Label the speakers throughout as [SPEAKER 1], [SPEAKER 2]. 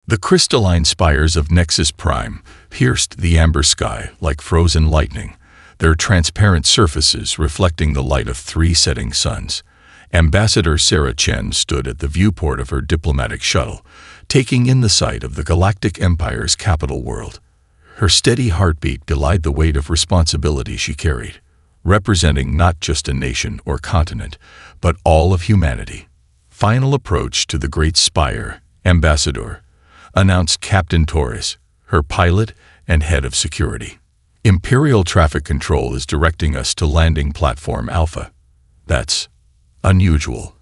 [SPEAKER 1] The crystalline spires of Nexus Prime pierced the amber sky like frozen lightning, their transparent surfaces reflecting the light of 3 setting suns. Ambassador Sarah Chen stood at the viewport of her diplomatic shuttle, taking in the sight of the Galactic Empire's capital world. Her steady heartbeat belied the weight of responsibility she carried, representing not just a nation or continent, but all of humanity. Final approach to the Great Spire, Ambassador, announced Captain Torres, her pilot and head of security. Imperial Traffic Control is directing us to landing platform Alpha. That's unusual.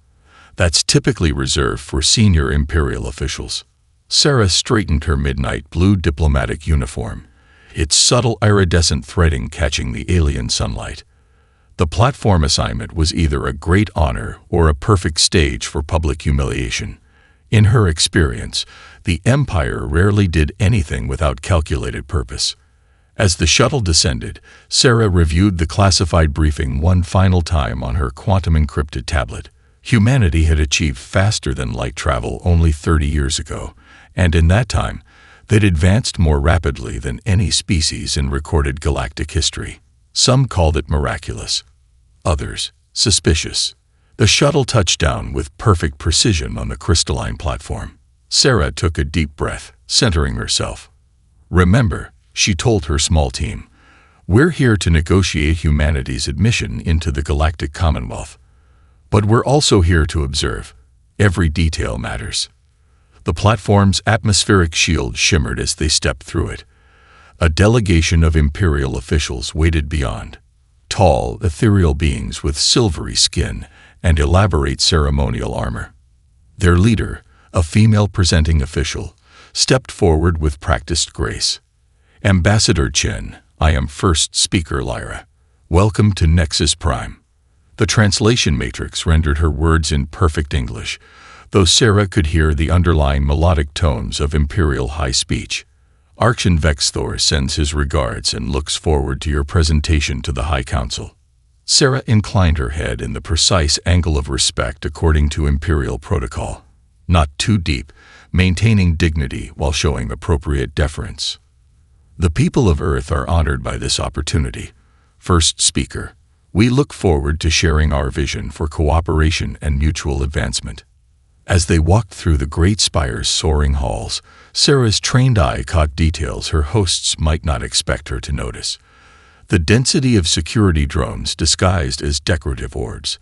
[SPEAKER 1] That's typically reserved for senior Imperial officials. Sarah straightened her midnight blue diplomatic uniform, its subtle iridescent threading catching the alien sunlight. The platform assignment was either a great honor or a perfect stage for public humiliation. In her experience, the Empire rarely did anything without calculated purpose. As the shuttle descended, Sarah reviewed the classified briefing one final time on her quantum-encrypted tablet. Humanity had achieved faster-than-light travel only 30 years ago, and in that time, they'd advanced more rapidly than any species in recorded galactic history. Some called it miraculous, others suspicious. The shuttle touched down with perfect precision on the crystalline platform. Sarah took a deep breath, centering herself. "Remember," she told her small team, "we're here to negotiate humanity's admission into the Galactic Commonwealth. But we're also here to observe. Every detail matters." The platform's atmospheric shield shimmered as they stepped through it. A delegation of Imperial officials waited beyond. Tall, ethereal beings with silvery skin and elaborate ceremonial armor. Their leader, a female-presenting official, stepped forward with practiced grace. "Ambassador Chen, I am First Speaker Lyra. Welcome to Nexus Prime." The translation matrix rendered her words in perfect English, though Sarah could hear the underlying melodic tones of Imperial high speech. "Archon Vexthor sends his regards and looks forward to your presentation to the High Council." Sarah inclined her head in the precise angle of respect according to Imperial protocol. Not too deep, maintaining dignity while showing appropriate deference. "The people of Earth are honored by this opportunity. First Speaker, we look forward to sharing our vision for cooperation and mutual advancement." As they walked through the Great Spire's soaring halls, Sarah's trained eye caught details her hosts might not expect her to notice. The density of security drones disguised as decorative orbs,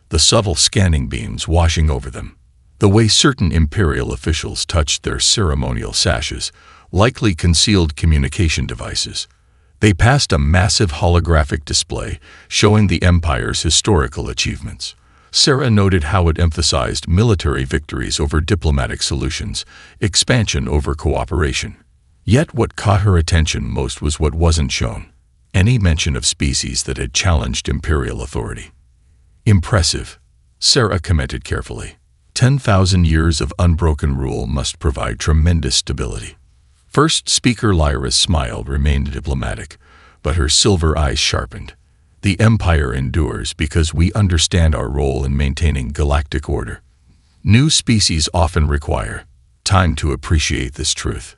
[SPEAKER 1] the subtle scanning beams washing over them, the way certain Imperial officials touched their ceremonial sashes, likely concealed communication devices. They passed a massive holographic display showing the Empire's historical achievements. Sarah noted how it emphasized military victories over diplomatic solutions, expansion over cooperation. Yet what caught her attention most was what wasn't shown: any mention of species that had challenged Imperial authority. "Impressive," Sarah commented carefully. 10,000 years of unbroken rule must provide tremendous stability. First Speaker Lyra's smile remained diplomatic, but her silver eyes sharpened. "The Empire endures because we understand our role in maintaining galactic order. New species often require time to appreciate this truth."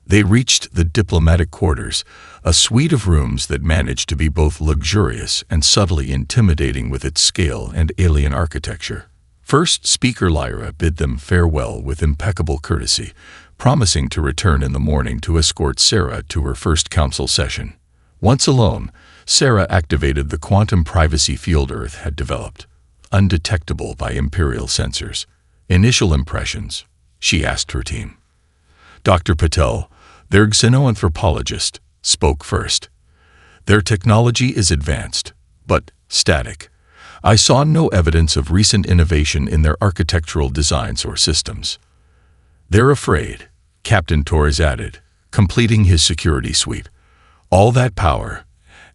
[SPEAKER 1] They reached the diplomatic quarters, a suite of rooms that managed to be both luxurious and subtly intimidating with its scale and alien architecture. First Speaker Lyra bid them farewell with impeccable courtesy, promising to return in the morning to escort Sarah to her first council session. Once alone, Sarah activated the quantum privacy field Earth had developed, undetectable by Imperial sensors. "Initial impressions," she asked her team. Dr. Patel, their xenoanthropologist, spoke first. "Their technology is advanced, but static. I saw no evidence of recent innovation in their architectural designs or systems." "They're afraid," Captain Torres added, completing his security sweep. "All that power,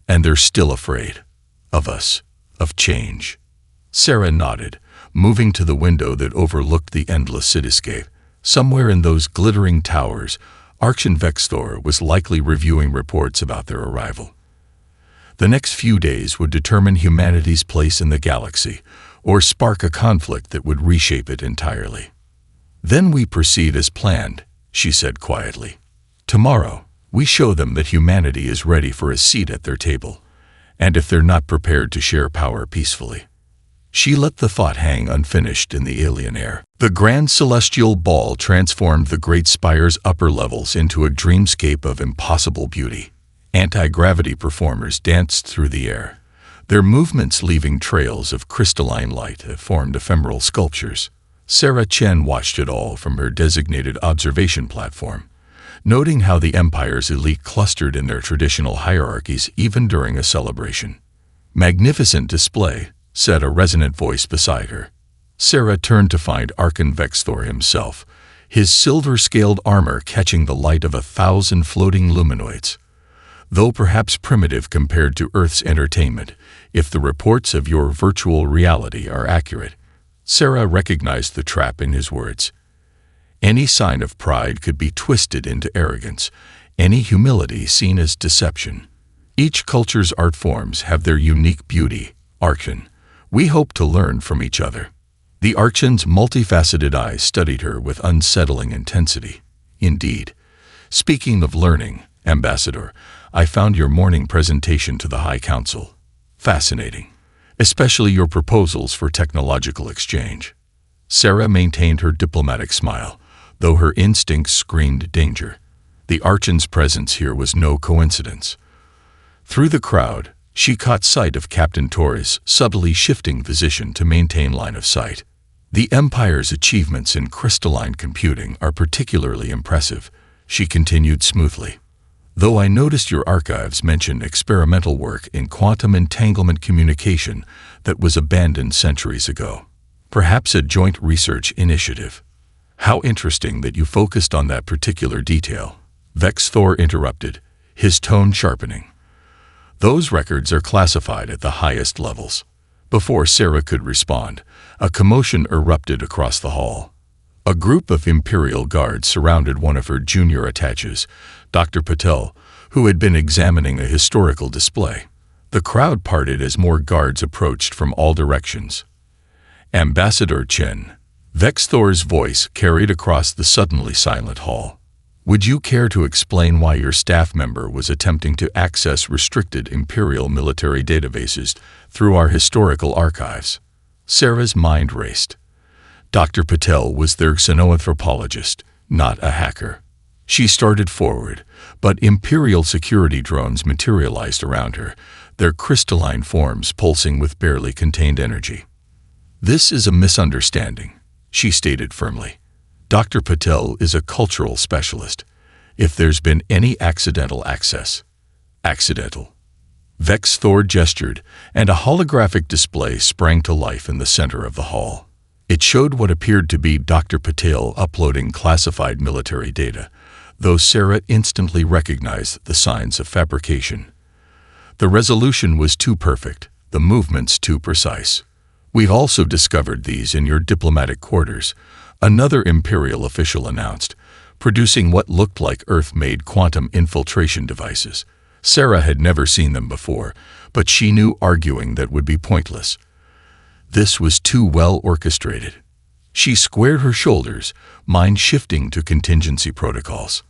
[SPEAKER 1] and they're still afraid. Of us, of change." Sarah nodded, moving to the window that overlooked the endless cityscape. Somewhere in those glittering towers, Archon Vexthor was likely reviewing reports about their arrival. The next few days would determine humanity's place in the galaxy, or spark a conflict that would reshape it entirely. "Then we proceed as planned," she said quietly. "Tomorrow, we show them that humanity is ready for a seat at their table, and if they're not prepared to share power peacefully." She let the thought hang unfinished in the alien air. The grand celestial ball transformed the great spire's upper levels into a dreamscape of impossible beauty. Anti-gravity performers danced through the air, their movements leaving trails of crystalline light that formed ephemeral sculptures. Sarah Chen watched it all from her designated observation platform, noting how the Empire's elite clustered in their traditional hierarchies even during a celebration. "Magnificent display," said a resonant voice beside her. Sarah turned to find Archon Vexthor himself, his silver-scaled armor catching the light of 1,000 floating luminoids. Though perhaps primitive compared to Earth's entertainment, if the reports of your virtual reality are accurate, Sarah recognized the trap in his words. Any sign of pride could be twisted into arrogance, any humility seen as deception. Each culture's art forms have their unique beauty. Archon, we hope to learn from each other. The Archon's multifaceted eyes studied her with unsettling intensity. Indeed. Speaking of learning, Ambassador, I found your morning presentation to the High Council fascinating, especially your proposals for technological exchange. Sarah maintained her diplomatic smile, though her instincts screamed danger. The Archon's presence here was no coincidence. Through the crowd, she caught sight of Captain Torres subtly shifting position to maintain line of sight. The Empire's achievements in crystalline computing are particularly impressive, she continued smoothly. Though I noticed your archives mention experimental work in quantum entanglement communication that was abandoned centuries ago. Perhaps a joint research initiative. How interesting that you focused on that particular detail. Vexthor interrupted, his tone sharpening. Those records are classified at the highest levels. Before Sarah could respond, a commotion erupted across the hall. A group of Imperial guards surrounded one of her junior attaches, Dr. Patel, who had been examining a historical display. The crowd parted as more guards approached from all directions. Ambassador Chen, Vexthor's voice carried across the suddenly silent hall. Would you care to explain why your staff member was attempting to access restricted Imperial military databases through our historical archives? Sarah's mind raced. Dr. Patel was their xenoanthropologist, not a hacker. She started forward, but Imperial security drones materialized around her, their crystalline forms pulsing with barely contained energy. This is a misunderstanding, she stated firmly. Dr. Patel is a cultural specialist. If there's been any accidental access. Accidental. Vexthor gestured, and a holographic display sprang to life in the center of the hall. It showed what appeared to be Dr. Patel uploading classified military data, though Sarah instantly recognized the signs of fabrication. The resolution was too perfect, the movements too precise. We've also discovered these in your diplomatic quarters, another Imperial official announced, producing what looked like Earth-made quantum infiltration devices. Sarah had never seen them before, but she knew arguing that would be pointless. This was too well orchestrated. She squared her shoulders, mind shifting to contingency protocols.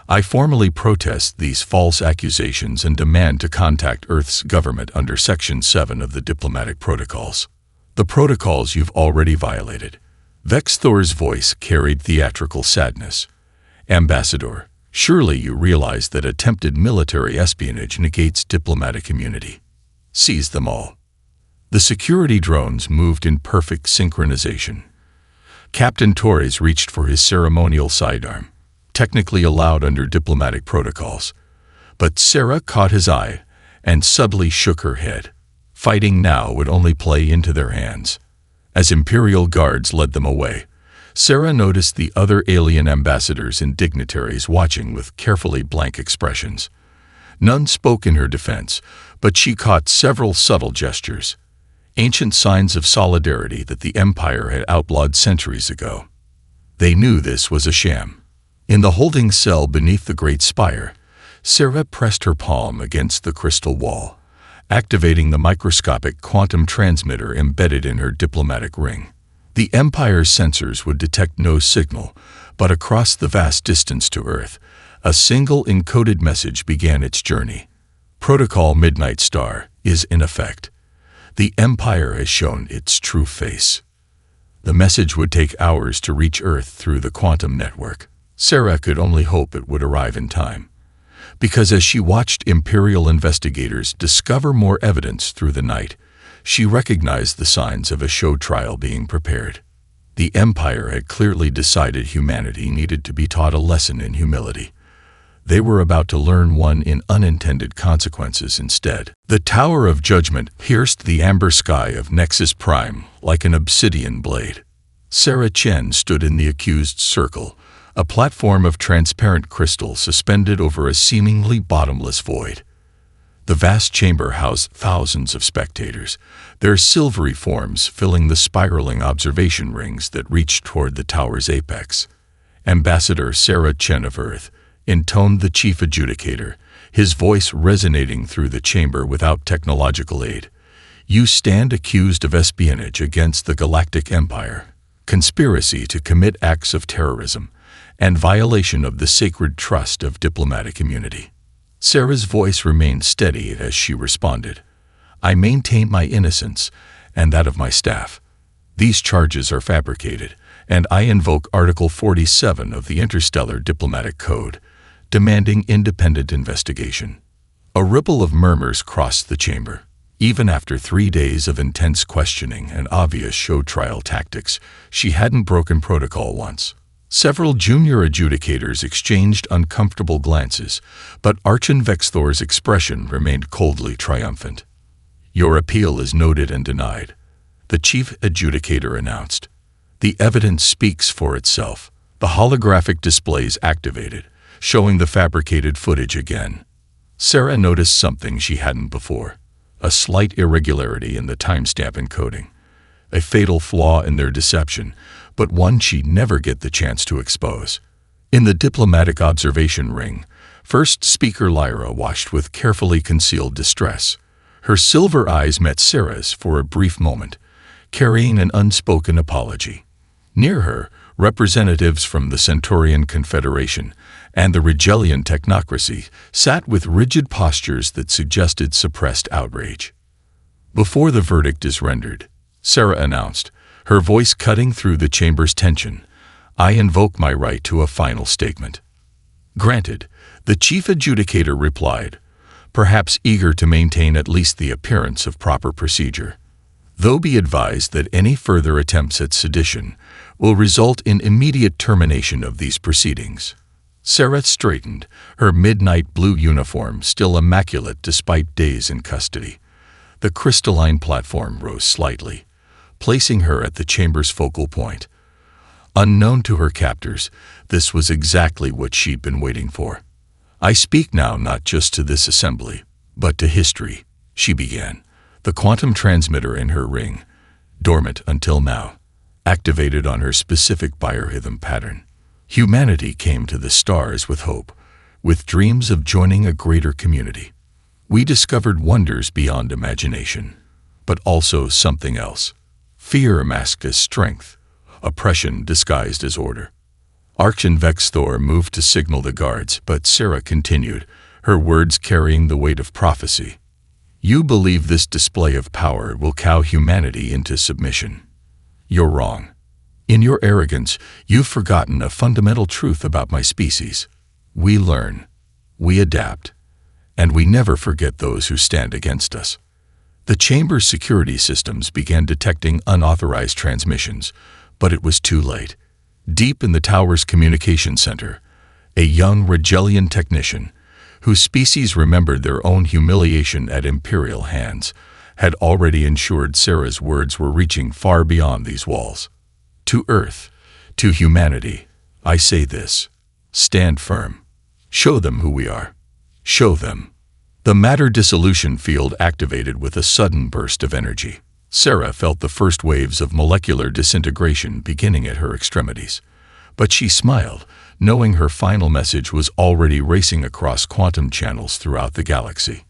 [SPEAKER 1] I formally protest these false accusations and demand to contact Earth's government under Section 7 of the diplomatic protocols. The protocols you've already violated. Vexthor's voice carried theatrical sadness. Ambassador, surely you realize that attempted military espionage negates diplomatic immunity. Seize them all. The security drones moved in perfect synchronization. Captain Torres reached for his ceremonial sidearm, technically allowed under diplomatic protocols. But Sarah caught his eye and subtly shook her head. Fighting now would only play into their hands. As Imperial guards led them away, Sarah noticed the other alien ambassadors and dignitaries watching with carefully blank expressions. None spoke in her defense, but she caught several subtle gestures. Ancient signs of solidarity that the Empire had outlawed centuries ago. They knew this was a sham. In the holding cell beneath the Great Spire, Sarah pressed her palm against the crystal wall, activating the microscopic quantum transmitter embedded in her diplomatic ring. The Empire's sensors would detect no signal, But across the vast distance to Earth, a single encoded message began its journey. Protocol Midnight Star is in effect. The Empire has shown its true face. The message would take hours to reach Earth through the quantum network. Sarah could only hope it would arrive in time, because as she watched Imperial investigators discover more evidence through the night, she recognized the signs of a show trial being prepared. The Empire had clearly decided humanity needed to be taught a lesson in humility. They were about to learn one in unintended consequences instead. The Tower of Judgment pierced the amber sky of Nexus Prime like an obsidian blade. Sarah Chen stood in the accused circle, a platform of transparent crystal suspended over a seemingly bottomless void. The vast chamber housed thousands of spectators, their silvery forms filling the spiraling observation rings that reached toward the tower's apex. Ambassador Sarah Chen of Earth intoned the chief adjudicator, his voice resonating through the chamber without technological aid. You stand accused of espionage against the Galactic Empire, conspiracy to commit acts of terrorism, and violation of the sacred trust of diplomatic immunity. Sarah's voice remained steady as she responded. I maintain my innocence and that of my staff. These charges are fabricated, and I invoke Article 47 of the Interstellar Diplomatic Code, demanding independent investigation. A ripple of murmurs crossed the chamber. Even after 3 days of intense questioning and obvious show trial tactics, she hadn't broken protocol once. Several junior adjudicators exchanged uncomfortable glances, but Archon Vexthor's expression remained coldly triumphant. Your appeal is noted and denied, the chief adjudicator announced. The evidence speaks for itself. The holographic displays activated, showing the fabricated footage again. Sarah noticed something she hadn't before, a slight irregularity in the timestamp encoding, a fatal flaw in their deception, but one she'd never get the chance to expose. In the diplomatic observation ring, first speaker Lyra watched with carefully concealed distress. Her silver eyes met Sarah's for a brief moment, carrying an unspoken apology. Near her, representatives from the Centaurian Confederation and the Rigelian technocracy sat with rigid postures that suggested suppressed outrage. Before the verdict is rendered, Sarah announced, her voice cutting through the chamber's tension, I invoke my right to a final statement. Granted, the chief adjudicator replied, perhaps eager to maintain at least the appearance of proper procedure. Though be advised that any further attempts at sedition will result in immediate termination of these proceedings. Sarah straightened, her midnight blue uniform still immaculate despite days in custody. The crystalline platform rose slightly, placing her at the chamber's focal point. Unknown to her captors, this was exactly what she'd been waiting for. I speak now not just to this assembly, but to history, she began. The quantum transmitter in her ring, dormant until now, activated on her specific biorhythm pattern. Humanity came to the stars with hope, with dreams of joining a greater community. We discovered wonders beyond imagination, but also something else. Fear masked as strength, oppression disguised as order. Archon Vexthor moved to signal the guards, but Sarah continued, her words carrying the weight of prophecy. You believe this display of power will cow humanity into submission. You're wrong. In your arrogance, you've forgotten a fundamental truth about my species. We learn, we adapt, and we never forget those who stand against us. The chamber's security systems began detecting unauthorized transmissions, but it was too late. Deep in the tower's communication center, a young Rigelian technician, whose species remembered their own humiliation at Imperial hands, had already ensured Sarah's words were reaching far beyond these walls. To Earth, to humanity, I say this. Stand firm. Show them who we are. Show them. The matter dissolution field activated with a sudden burst of energy. Sarah felt the first waves of molecular disintegration beginning at her extremities. But she smiled, knowing her final message was already racing across quantum channels throughout the galaxy.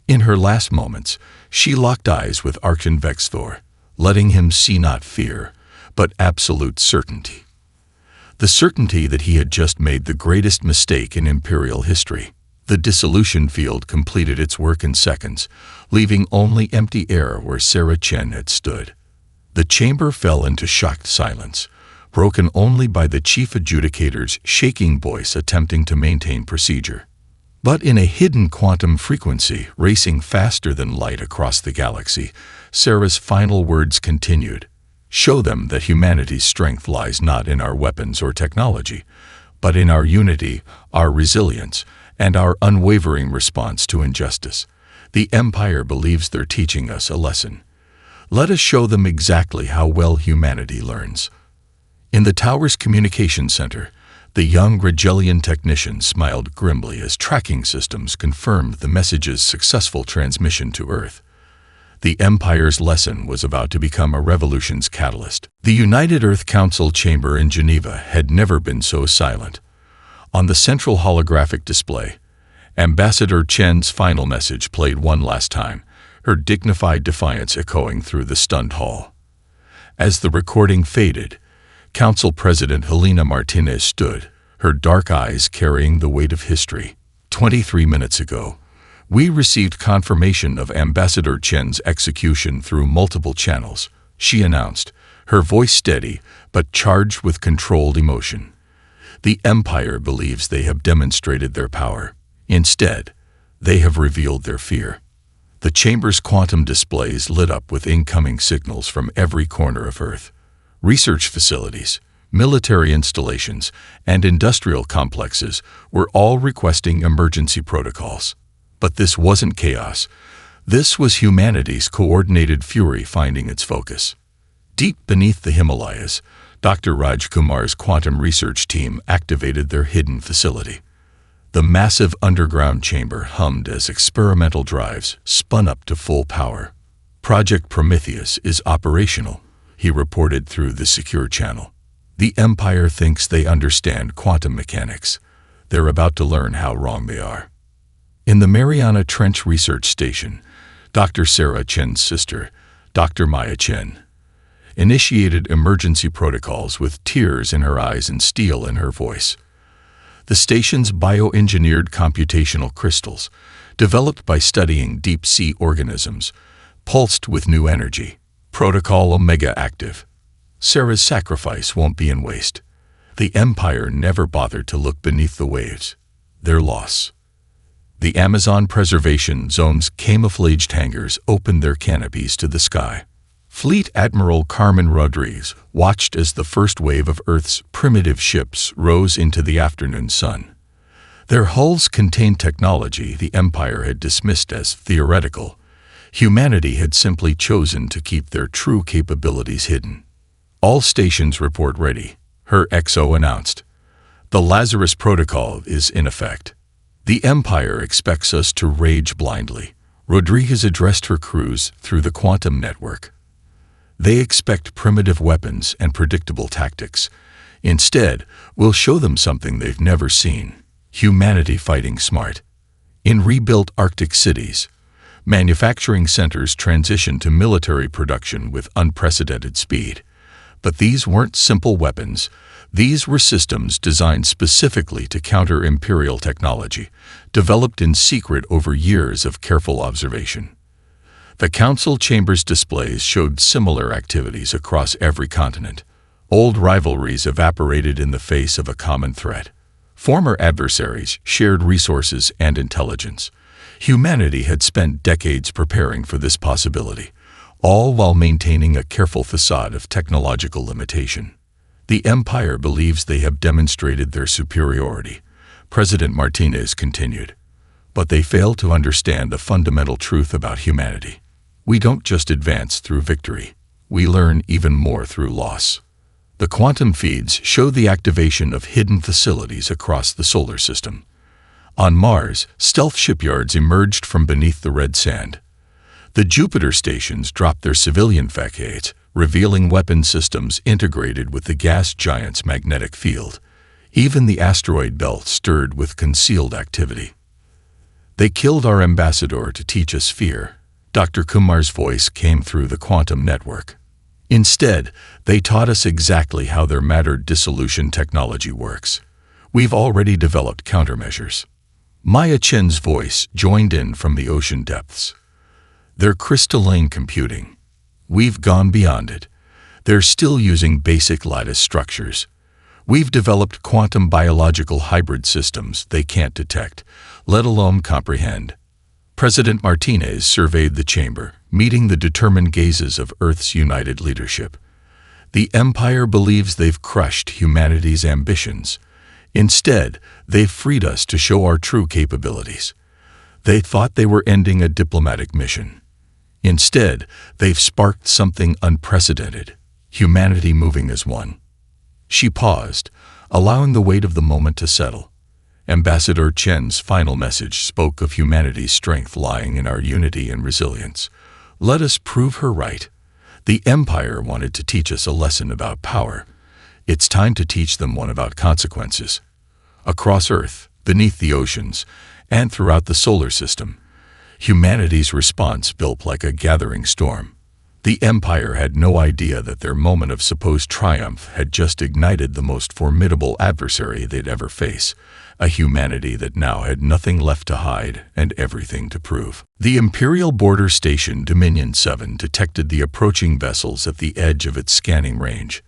[SPEAKER 1] In her last moments, she locked eyes with Archon Vexthor, letting him see not fear, but absolute certainty. the certainty that he had just made the greatest mistake in Imperial history. The dissolution field completed its work in seconds, leaving only empty air where Sarah Chen had stood. The chamber fell into shocked silence, broken only by the chief adjudicator's shaking voice attempting to maintain procedure. But in a hidden quantum frequency racing faster than light across the galaxy, Sarah's final words continued. Show them that humanity's strength lies not in our weapons or technology, but in our unity, our resilience, and our unwavering response to injustice. The Empire believes they're teaching us a lesson. Let us show them exactly how well humanity learns. In the tower's communication center, the young Regelian technician smiled grimly as tracking systems confirmed the message's successful transmission to Earth. The Empire's lesson was about to become a revolution's catalyst. The United Earth Council chamber in Geneva had never been so silent. On the central holographic display, Ambassador Chen's final message played one last time, her dignified defiance echoing through the stunned hall. As the recording faded, Council President Helena Martinez stood, her dark eyes carrying the weight of history. 23 minutes ago, we received confirmation of Ambassador Chen's execution through multiple channels, she announced, her voice steady but charged with controlled emotion. The Empire believes they have demonstrated their power. Instead, they have revealed their fear. The chamber's quantum displays lit up with incoming signals from every corner of Earth. Research facilities, military installations, and industrial complexes were all requesting emergency protocols. But this wasn't chaos. This was humanity's coordinated fury finding its focus. Deep beneath the Himalayas, Dr. Raj Kumar's quantum research team activated their hidden facility. The massive underground chamber hummed as experimental drives spun up to full power. Project Prometheus is operational, he reported through the secure channel. The Empire thinks they understand quantum mechanics. They're about to learn how wrong they are. In the Mariana Trench Research Station, Dr. Sarah Chen's sister, Dr. Maya Chen, initiated emergency protocols with tears in her eyes and steel in her voice. The station's bioengineered computational crystals, developed by studying deep-sea organisms, pulsed with new energy. Protocol Omega active. Sarah's sacrifice won't be in waste. The Empire never bothered to look beneath the waves. Their loss. The Amazon Preservation Zone's camouflaged hangars opened their canopies to the sky. Fleet Admiral Carmen Rodriguez watched as the first wave of Earth's primitive ships rose into the afternoon sun. Their hulls contained technology the Empire had dismissed as theoretical. Humanity had simply chosen to keep their true capabilities hidden. All stations report ready, her XO announced. The Lazarus Protocol is in effect. The Empire expects us to rage blindly. Rodriguez addressed her crews through the quantum network. They expect primitive weapons and predictable tactics. Instead, we'll show them something they've never seen. Humanity fighting smart. In rebuilt Arctic cities, manufacturing centers transitioned to military production with unprecedented speed. But these weren't simple weapons. These were systems designed specifically to counter Imperial technology, developed in secret over years of careful observation. The Council Chamber's displays showed similar activities across every continent. Old rivalries evaporated in the face of a common threat. Former adversaries shared resources and intelligence. Humanity had spent decades preparing for this possibility, all while maintaining a careful facade of technological limitation. The Empire believes they have demonstrated their superiority, President Martinez continued. But they fail to understand a fundamental truth about humanity. We don't just advance through victory. We learn even more through loss. The quantum feeds show the activation of hidden facilities across the solar system. On Mars, stealth shipyards emerged from beneath the red sand. The Jupiter stations dropped their civilian facades, revealing weapon systems integrated with the gas giant's magnetic field. Even the asteroid belt stirred with concealed activity. They killed our ambassador to teach us fear. Dr. Kumar's voice came through the quantum network. Instead, they taught us exactly how their matter dissolution technology works. We've already developed countermeasures. Maya Chen's voice joined in from the ocean depths. They're crystalline computing. We've gone beyond it. They're still using basic lattice structures. We've developed quantum biological hybrid systems they can't detect, let alone comprehend. President Martinez surveyed the chamber, meeting the determined gazes of Earth's united leadership. The Empire believes they've crushed humanity's ambitions. Instead, they've freed us to show our true capabilities. They thought they were ending a diplomatic mission. Instead, they've sparked something unprecedented, humanity moving as one. She paused, allowing the weight of the moment to settle. Ambassador Chen's final message spoke of humanity's strength lying in our unity and resilience. Let us prove her right. The Empire wanted to teach us a lesson about power. It's time to teach them one about consequences. Across Earth, beneath the oceans, and throughout the solar system, humanity's response built like a gathering storm. The Empire had no idea that their moment of supposed triumph had just ignited the most formidable adversary they'd ever face, a humanity that now had nothing left to hide and everything to prove. The Imperial Border Station Dominion 7 detected the approaching vessels at the edge of its scanning range.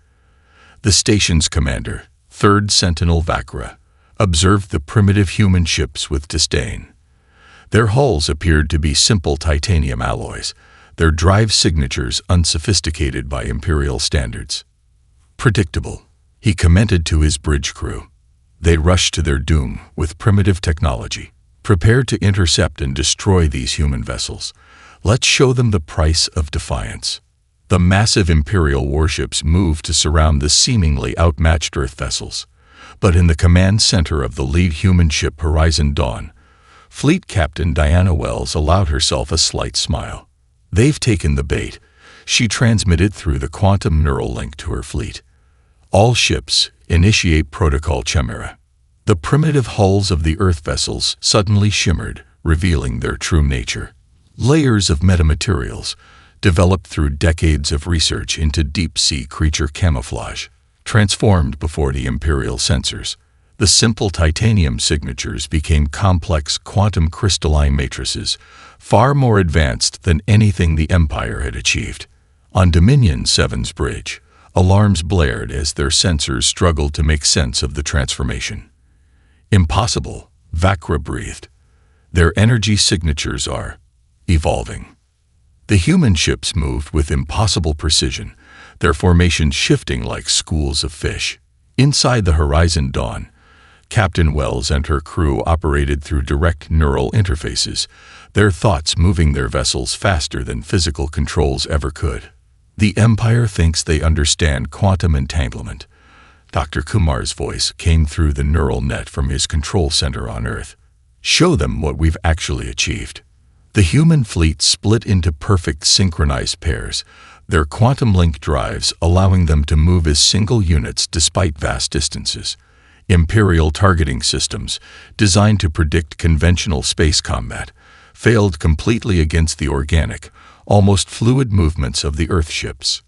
[SPEAKER 1] The station's commander, 3rd Sentinel Vakra, observed the primitive human ships with disdain. Their hulls appeared to be simple titanium alloys, their drive signatures unsophisticated by Imperial standards. Predictable, he commented to his bridge crew. They rushed to their doom with primitive technology, prepared to intercept and destroy these human vessels. Let's show them the price of defiance. The massive Imperial warships moved to surround the seemingly outmatched Earth vessels. But in the command center of the lead human ship Horizon Dawn, Fleet Captain Diana Wells allowed herself a slight smile. They've taken the bait, she transmitted through the quantum neural link to her fleet. All ships initiate Protocol Chimera. The primitive hulls of the Earth vessels suddenly shimmered, revealing their true nature. Layers of metamaterials, developed through decades of research into deep-sea creature camouflage, transformed before the Imperial sensors. The simple titanium signatures became complex quantum crystalline matrices, far more advanced than anything the Empire had achieved. On Dominion 7's bridge, alarms blared as their sensors struggled to make sense of the transformation. Impossible, Vakra breathed. Their energy signatures are evolving. The human ships moved with impossible precision, their formations shifting like schools of fish. Inside the Horizon Dawn, Captain Wells and her crew operated through direct neural interfaces, their thoughts moving their vessels faster than physical controls ever could. The Empire thinks they understand quantum entanglement. Dr. Kumar's voice came through the neural net from his control center on Earth. Show them what we've actually achieved. The human fleet split into perfect synchronized pairs, their quantum link drives allowing them to move as single units despite vast distances. Imperial targeting systems, designed to predict conventional space combat, failed completely against the organic, almost fluid movements of the Earth ships.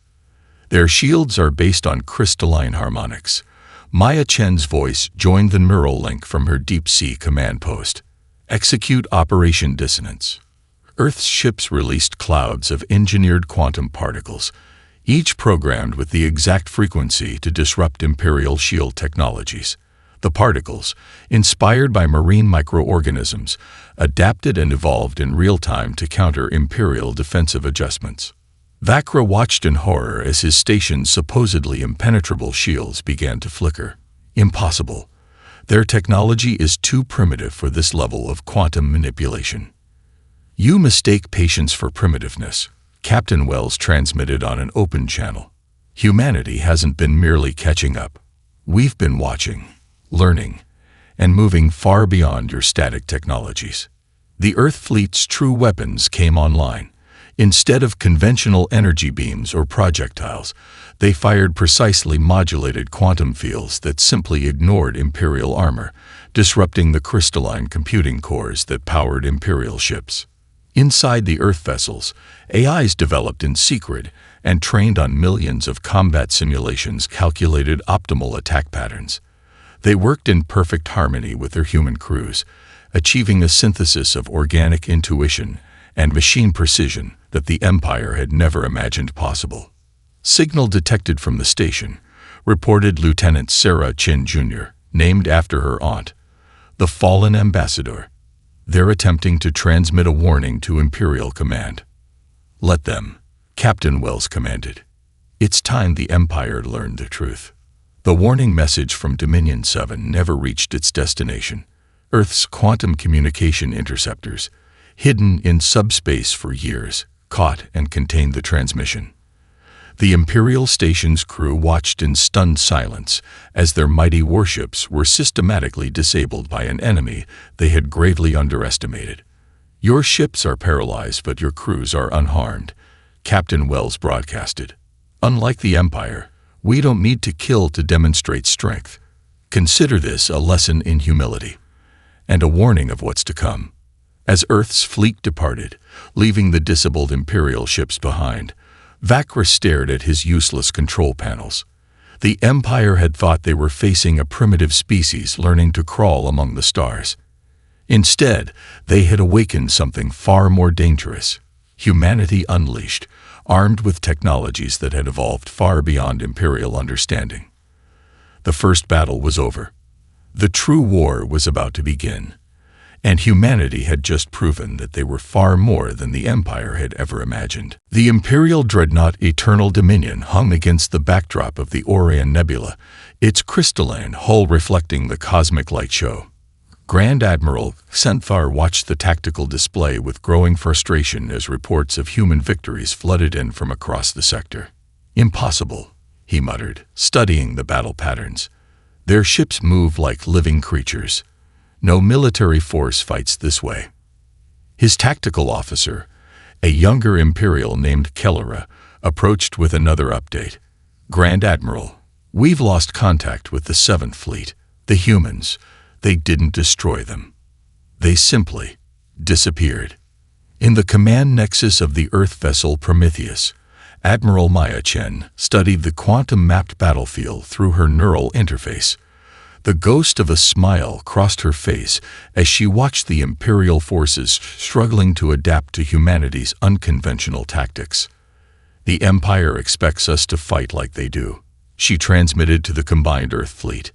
[SPEAKER 1] Their shields are based on crystalline harmonics. Maya Chen's voice joined the neural link from her deep-sea command post. Execute Operation Dissonance. Earth's ships released clouds of engineered quantum particles, each programmed with the exact frequency to disrupt Imperial shield technologies. The particles, inspired by marine microorganisms, adapted and evolved in real time to counter Imperial defensive adjustments. Vakra watched in horror as his station's supposedly impenetrable shields began to flicker. Impossible. Their technology is too primitive for this level of quantum manipulation. You mistake patience for primitiveness, Captain Wells transmitted on an open channel. Humanity hasn't been merely catching up. We've been watching, learning, and moving far beyond your static technologies. The Earth fleet's true weapons came online. Instead of conventional energy beams or projectiles, they fired precisely modulated quantum fields that simply ignored Imperial armor, disrupting the crystalline computing cores that powered Imperial ships. Inside the Earth vessels, AIs developed in secret and trained on millions of combat simulations calculated optimal attack patterns. They worked in perfect harmony with their human crews, achieving a synthesis of organic intuition and machine precision that the Empire had never imagined possible. Signal detected from the station, reported Lieutenant Sarah Chin Jr., named after her aunt, the fallen ambassador. They're attempting to transmit a warning to Imperial Command. Let them, Captain Wells commanded. It's time the Empire learned the truth. The warning message from Dominion 7 never reached its destination, Earth's quantum communication interceptors, hidden in subspace for years, caught and contained the transmission. The Imperial station's crew watched in stunned silence as their mighty warships were systematically disabled by an enemy they had gravely underestimated. "Your ships are paralyzed, but your crews are unharmed," Captain Wells broadcasted. "Unlike the Empire, we don't need to kill to demonstrate strength. Consider this a lesson in humility, and a warning of what's to come." As Earth's fleet departed, leaving the disabled Imperial ships behind, Vakra stared at his useless control panels. The Empire had thought they were facing a primitive species learning to crawl among the stars. Instead, they had awakened something far more dangerous: humanity unleashed, armed with technologies that had evolved far beyond Imperial understanding. The first battle was over. The true war was about to begin, and humanity had just proven that they were far more than the Empire had ever imagined. The Imperial dreadnought Eternal Dominion hung against the backdrop of the Orion Nebula, its crystalline hull reflecting the cosmic light show. Grand Admiral Sentfar watched the tactical display with growing frustration as reports of human victories flooded in from across the sector. "Impossible," he muttered, studying the battle patterns. "Their ships move like living creatures. No military force fights this way." His tactical officer, a younger Imperial named Kellera, approached with another update. "Grand Admiral, we've lost contact with the 7th Fleet. The humans, they didn't destroy them. They simply disappeared." In the command nexus of the Earth vessel Prometheus, Admiral Maya Chen studied the quantum-mapped battlefield through her neural interface. The ghost of a smile crossed her face as she watched the Imperial forces struggling to adapt to humanity's unconventional tactics. "The Empire expects us to fight like they do," she transmitted to the combined Earth fleet.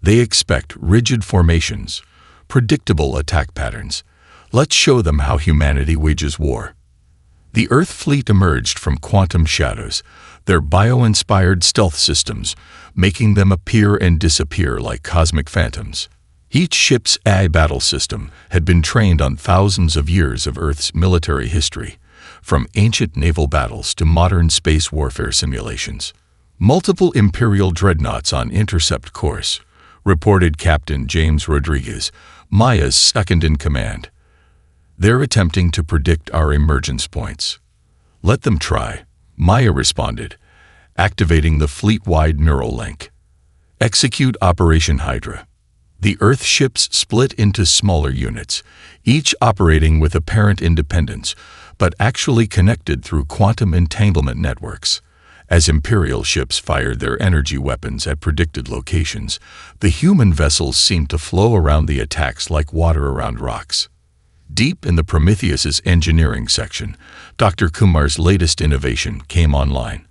[SPEAKER 1] "They expect rigid formations, predictable attack patterns. Let's show them how humanity wages war." The Earth fleet emerged from quantum shadows, their bio-inspired stealth systems making them appear and disappear like cosmic phantoms. Each ship's AI battle system had been trained on thousands of years of Earth's military history, from ancient naval battles to modern space warfare simulations. Multiple Imperial dreadnoughts on intercept course, reported Captain James Rodriguez, Maya's second-in-command. "They're attempting to predict our emergence points." "Let them try," Maya responded, activating the fleet-wide neural link. "Execute Operation Hydra." The Earth ships split into smaller units, each operating with apparent independence, but actually connected through quantum entanglement networks. As Imperial ships fired their energy weapons at predicted locations, the human vessels seemed to flow around the attacks like water around rocks. Deep in the Prometheus's engineering section, Dr. Kumar's latest innovation came online.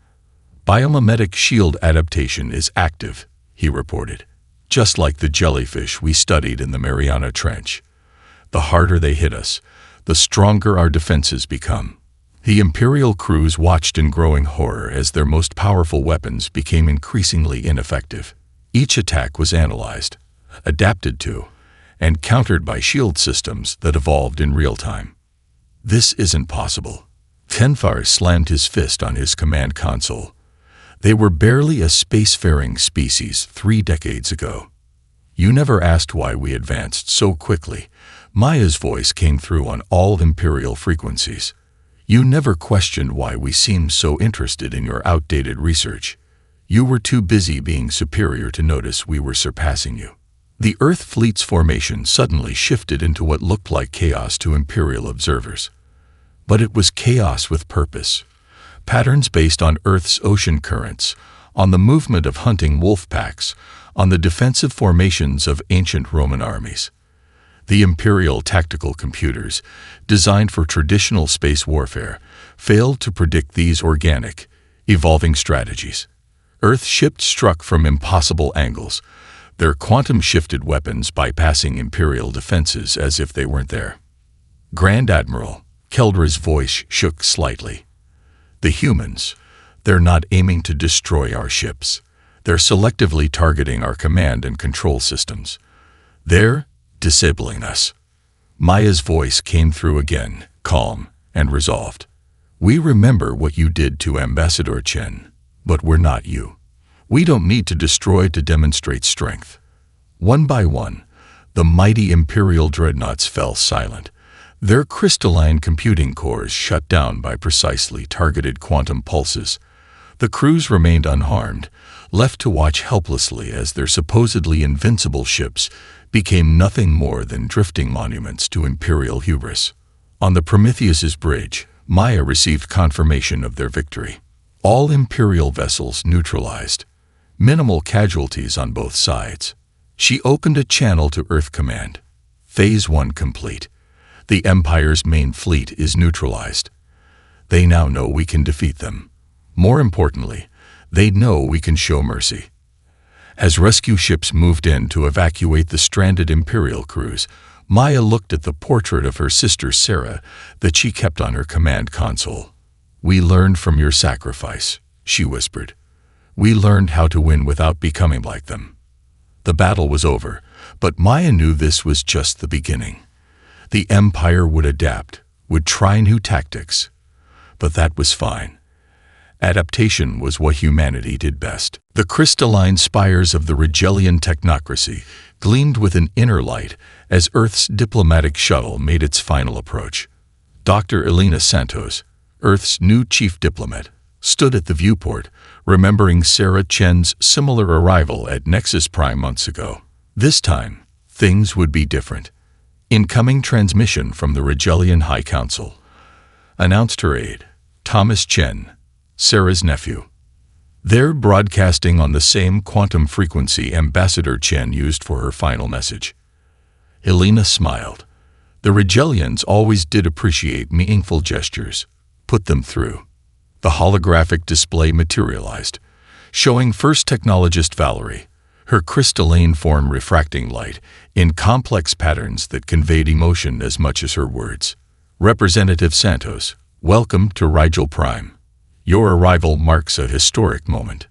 [SPEAKER 1] "Biomimetic shield adaptation is active," he reported. "Just like the jellyfish we studied in the Mariana Trench. The harder they hit us, the stronger our defenses become." The Imperial crews watched in growing horror as their most powerful weapons became increasingly ineffective. Each attack was analyzed, adapted to, and countered by shield systems that evolved in real time. "This isn't possible." Tenfar slammed his fist on his command console. "They were barely a spacefaring species 3 decades ago. You never asked why we advanced so quickly." Maya's voice came through on all Imperial frequencies. "You never questioned why we seemed so interested in your outdated research. You were too busy being superior to notice we were surpassing you." The Earth fleet's formation suddenly shifted into what looked like chaos to Imperial observers. But it was chaos with purpose. patterns based on Earth's ocean currents, on the movement of hunting wolf packs, on the defensive formations of ancient Roman armies. The Imperial tactical computers, designed for traditional space warfare, failed to predict these organic, evolving strategies. Earth-shipped struck from impossible angles, their quantum-shifted weapons bypassing Imperial defenses as if they weren't there. Grand Admiral, Keldra's voice shook slightly. The humans, they're not aiming to destroy our ships. They're selectively targeting our command and control systems. They're disabling us. Maya's voice came through again, calm and resolved. We remember what you did to Ambassador Chen, but we're not you. We don't need to destroy to demonstrate strength. One by one, the mighty Imperial dreadnoughts fell silent, their crystalline computing cores shut down by precisely targeted quantum pulses. The crews remained unharmed, left to watch helplessly as their supposedly invincible ships became nothing more than drifting monuments to Imperial hubris. On the Prometheus's bridge, Maya received confirmation of their victory. All Imperial vessels neutralized. Minimal casualties on both sides. She opened a channel to Earth Command. Phase 1 complete. The Empire's main fleet is neutralized. They now know we can defeat them. More importantly, they know we can show mercy. As rescue ships moved in to evacuate the stranded Imperial crews, Maya looked at the portrait of her sister Sarah that she kept on her command console. "We learned from your sacrifice," she whispered. "We learned how to win without becoming like them." The battle was over, but Maya knew this was just the beginning. The Empire would adapt, would try new tactics. But that was fine. Adaptation was what humanity did best. The crystalline spires of the Rigelian technocracy gleamed with an inner light as Earth's diplomatic shuttle made its final approach. Dr. Elena Santos, Earth's new chief diplomat, stood at the viewport, remembering Sarah Chen's similar arrival at Nexus Prime months ago. This time, things would be different. Incoming transmission from the Rigelian High Council, announced her aide, Thomas Chen, Sarah's nephew. They're broadcasting on the same quantum frequency Ambassador Chen used for her final message. Helena smiled. The Rigelians always did appreciate meaningful gestures. Put them through. The holographic display materialized, showing First Technologist Valerie, her crystalline form refracting light in complex patterns that conveyed emotion as much as her words. Representative Santos, welcome to Rigel Prime. Your arrival marks a historic moment.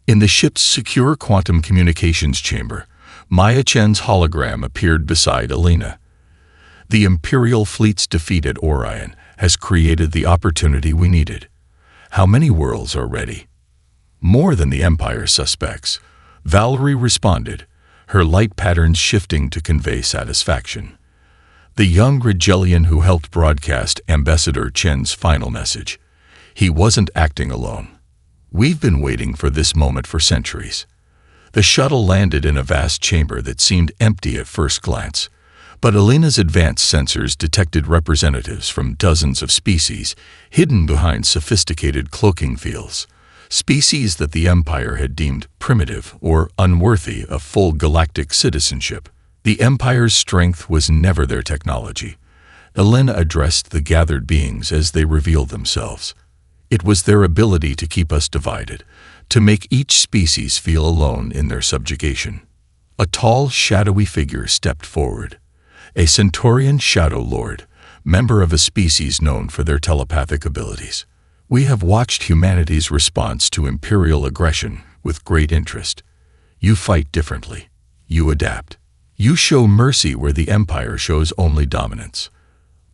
[SPEAKER 1] In the ship's secure quantum communications chamber, Maya Chen's hologram appeared beside Elena. The Imperial fleet's defeat at Orion has created the opportunity we needed. How many worlds are ready? More than the Empire suspects. Valerie responded, her light patterns shifting to convey satisfaction. The young Rigelian who helped broadcast Ambassador Chen's final message. He wasn't acting alone. We've been waiting for this moment for centuries. The shuttle landed in a vast chamber that seemed empty at first glance, but Elena's advanced sensors detected representatives from dozens of species hidden behind sophisticated cloaking fields. Species that the Empire had deemed primitive or unworthy of full galactic citizenship. The Empire's strength was never their technology. Elena addressed the gathered beings as they revealed themselves. It was their ability to keep us divided, to make each species feel alone in their subjugation. A tall, shadowy figure stepped forward. A Centaurian Shadow Lord, member of a species known for their telepathic abilities. We have watched humanity's response to Imperial aggression with great interest. You fight differently. You adapt. You show mercy where the Empire shows only dominance.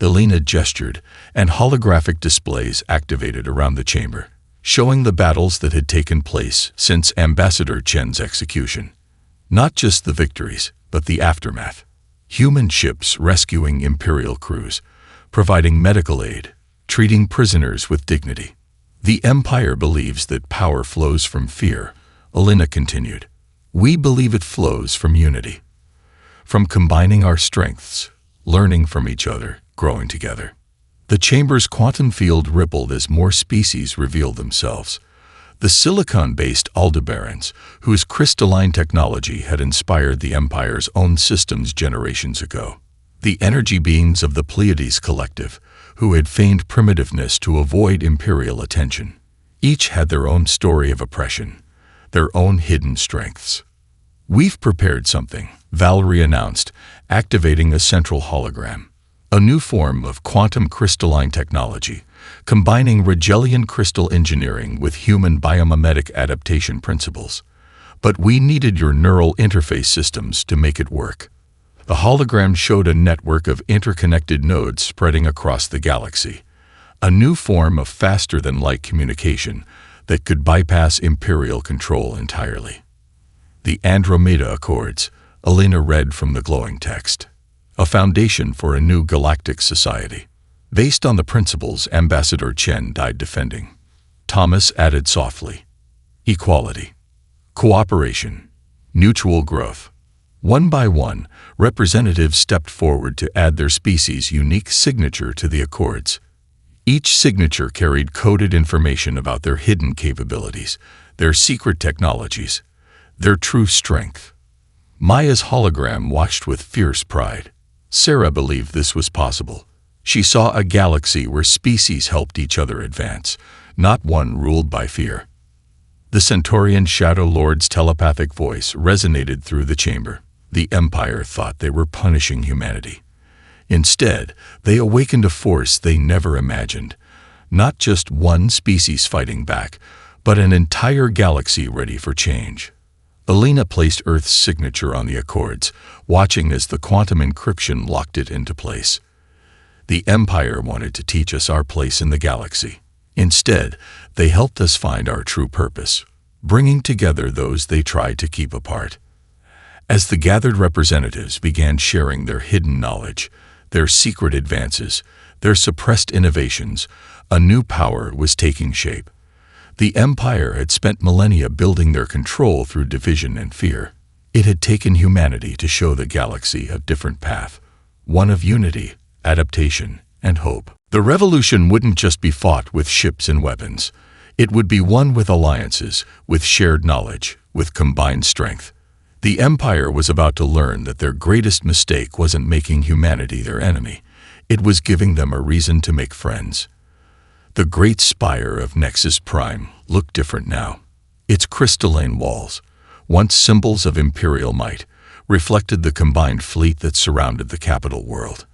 [SPEAKER 1] Elena gestured, and holographic displays activated around the chamber, showing the battles that had taken place since Ambassador Chen's execution. Not just the victories, but the aftermath. Human ships rescuing Imperial crews, providing medical aid, treating prisoners with dignity. The Empire believes that power flows from fear, Elena continued. We believe it flows from unity. From combining our strengths, learning from each other, growing together. The chamber's quantum field rippled as more species revealed themselves. The silicon-based Aldebarans, whose crystalline technology had inspired the Empire's own systems generations ago. The energy beings of the Pleiades Collective, who had feigned primitiveness to avoid Imperial attention. Each had their own story of oppression, their own hidden strengths. "We've prepared something," Valerie announced, activating a central hologram. A new form of quantum crystalline technology, combining Rigelian crystal engineering with human biomimetic adaptation principles. But we needed your neural interface systems to make it work. The hologram showed a network of interconnected nodes spreading across the galaxy, a new form of faster-than-light communication that could bypass Imperial control entirely. "The Andromeda Accords," Elena read from the glowing text. "A foundation for a new galactic society, based on the principles Ambassador Chen died defending." Thomas added softly, "Equality, cooperation, mutual growth." One by one, representatives stepped forward to add their species' unique signature to the Accords. Each signature carried coded information about their hidden capabilities, their secret technologies, their true strength. Maya's hologram watched with fierce pride. Sarah believed this was possible. She saw a galaxy where species helped each other advance, not one ruled by fear. The Centaurian Shadow Lord's telepathic voice resonated through the chamber. The Empire thought they were punishing humanity. Instead, they awakened a force they never imagined. Not just one species fighting back, but an entire galaxy ready for change. Elena placed Earth's signature on the Accords, watching as the quantum encryption locked it into place. The Empire wanted to teach us our place in the galaxy. Instead, they helped us find our true purpose, bringing together those they tried to keep apart. As the gathered representatives began sharing their hidden knowledge, their secret advances, their suppressed innovations, a new power was taking shape. The Empire had spent millennia building their control through division and fear. It had taken humanity to show the galaxy a different path, one of unity, adaptation, and hope. The revolution wouldn't just be fought with ships and weapons. It would be won with alliances, with shared knowledge, with combined strength. The Empire was about to learn that their greatest mistake wasn't making humanity their enemy. It was giving them a reason to make friends. The great spire of Nexus Prime looked different now. Its crystalline walls, once symbols of imperial might, reflected the combined fleet that surrounded the capital world.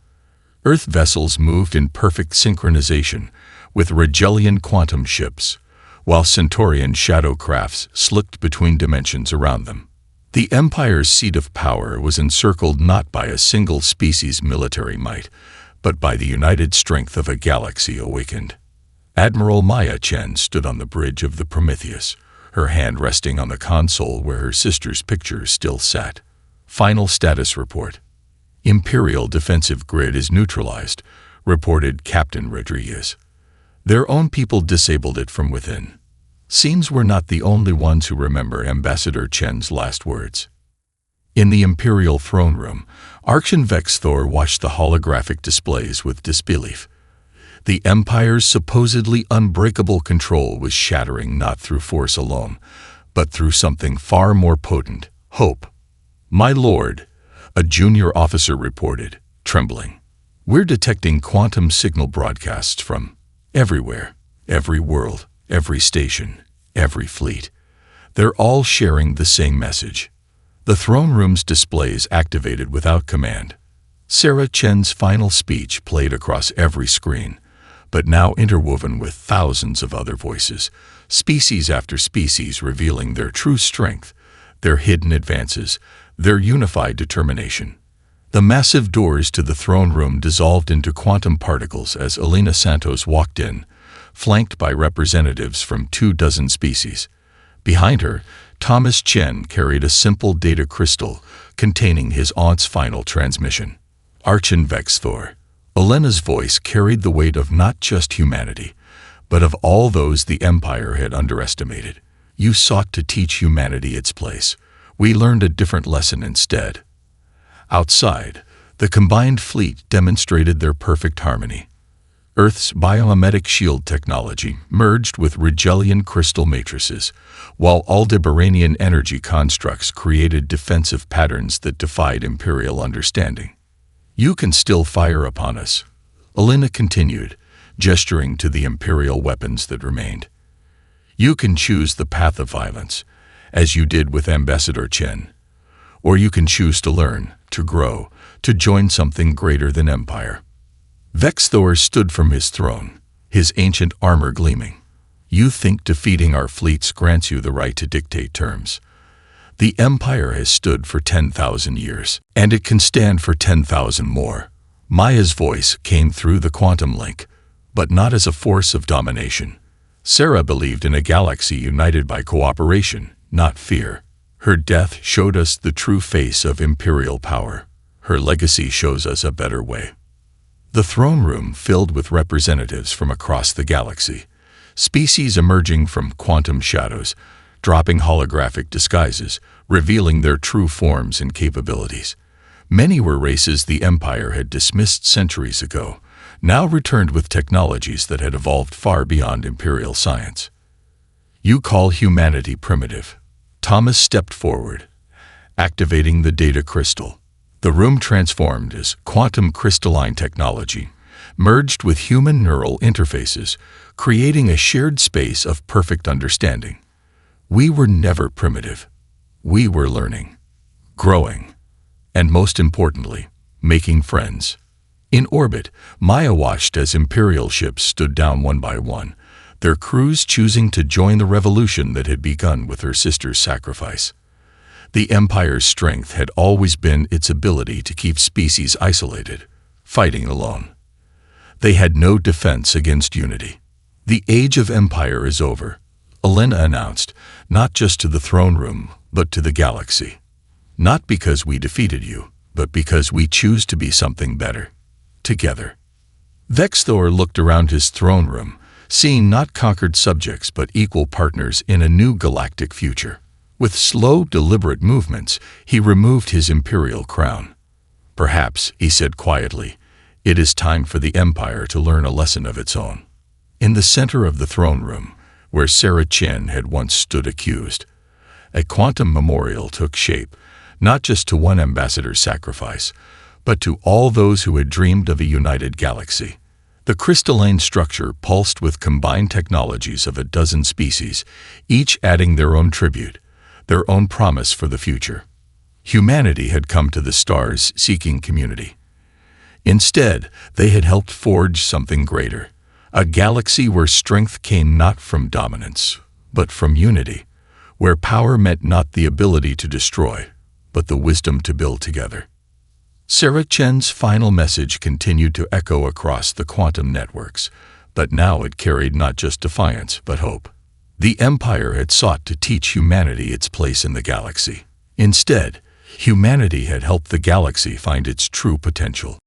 [SPEAKER 1] Earth vessels moved in perfect synchronization with Rigelian quantum ships, while Centaurian shadow crafts slipped between dimensions around them. The Empire's seat of power was encircled not by a single species' military might, but by the united strength of a galaxy awakened. Admiral Maya Chen stood on the bridge of the Prometheus, her hand resting on the console where her sister's picture still sat. Final status report. Imperial defensive grid is neutralized, reported Captain Rodriguez. Their own people disabled it from within. Seems we're not the only ones who remember Ambassador Chen's last words. In the Imperial throne room, Archon Vexthor watched the holographic displays with disbelief. The Empire's supposedly unbreakable control was shattering not through force alone, but through something far more potent, hope. "My lord," a junior officer reported, trembling. "We're detecting quantum signal broadcasts from everywhere, every world, every station, every fleet. They're all sharing the same message." The throne room's displays activated without command. Sarah Chen's final speech played across every screen, but now interwoven with thousands of other voices, species after species revealing their true strength, their hidden advances, their unified determination. The massive doors to the throne room dissolved into quantum particles as Elena Santos walked in, flanked by representatives from 24 species. Behind her, Thomas Chen carried a simple data crystal containing his aunt's final transmission. Archon Vexthor. Elena's voice carried the weight of not just humanity, but of all those the Empire had underestimated. "You sought to teach humanity its place. We learned a different lesson instead." Outside, the combined fleet demonstrated their perfect harmony. Earth's biomimetic shield technology merged with Rigelian crystal matrices, while Aldebaranian energy constructs created defensive patterns that defied Imperial understanding. "You can still fire upon us," Alina continued, gesturing to the Imperial weapons that remained. "You can choose the path of violence, as you did with Ambassador Chen. Or you can choose to learn, to grow, to join something greater than Empire." Vexthor stood from his throne, his ancient armor gleaming. "You think defeating our fleets grants you the right to dictate terms. The Empire has stood for 10,000 years, and it can stand for 10,000 more." Maya's voice came through the quantum link, but not as a force of domination. Sarah believed in a galaxy united by cooperation, not fear. Her death showed us the true face of Imperial power. Her legacy shows us a better way. The throne room filled with representatives from across the galaxy, species emerging from quantum shadows, dropping holographic disguises, revealing their true forms and capabilities. Many were races the Empire had dismissed centuries ago, now returned with technologies that had evolved far beyond Imperial science. "You call humanity primitive." Thomas stepped forward, activating the data crystal. The room transformed as quantum crystalline technology merged with human neural interfaces, creating a shared space of perfect understanding. We were never primitive. We were learning, growing, and most importantly, making friends. In orbit, Maya watched as Imperial ships stood down one by one, their crews choosing to join the revolution that had begun with her sister's sacrifice. The Empire's strength had always been its ability to keep species isolated, fighting alone. They had no defense against unity. "The age of Empire is over," Alina announced, not just to the throne room, but to the galaxy. "Not because we defeated you, but because we choose to be something better. Together." Vexthor looked around his throne room, seeing not conquered subjects but equal partners in a new galactic future. With slow, deliberate movements, he removed his imperial crown. "Perhaps," he said quietly, "it is time for the Empire to learn a lesson of its own." In the center of the throne room, where Sarah Chen had once stood accused, a quantum memorial took shape, not just to one ambassador's sacrifice, but to all those who had dreamed of a united galaxy. The crystalline structure pulsed with combined technologies of a dozen species, each adding their own tribute, their own promise for the future. Humanity had come to the stars seeking community. Instead, they had helped forge something greater, a galaxy where strength came not from dominance, but from unity, where power meant not the ability to destroy, but the wisdom to build together. Sarah Chen's final message continued to echo across the quantum networks, but now it carried not just defiance, but hope. The Empire had sought to teach humanity its place in the galaxy. Instead, humanity had helped the galaxy find its true potential.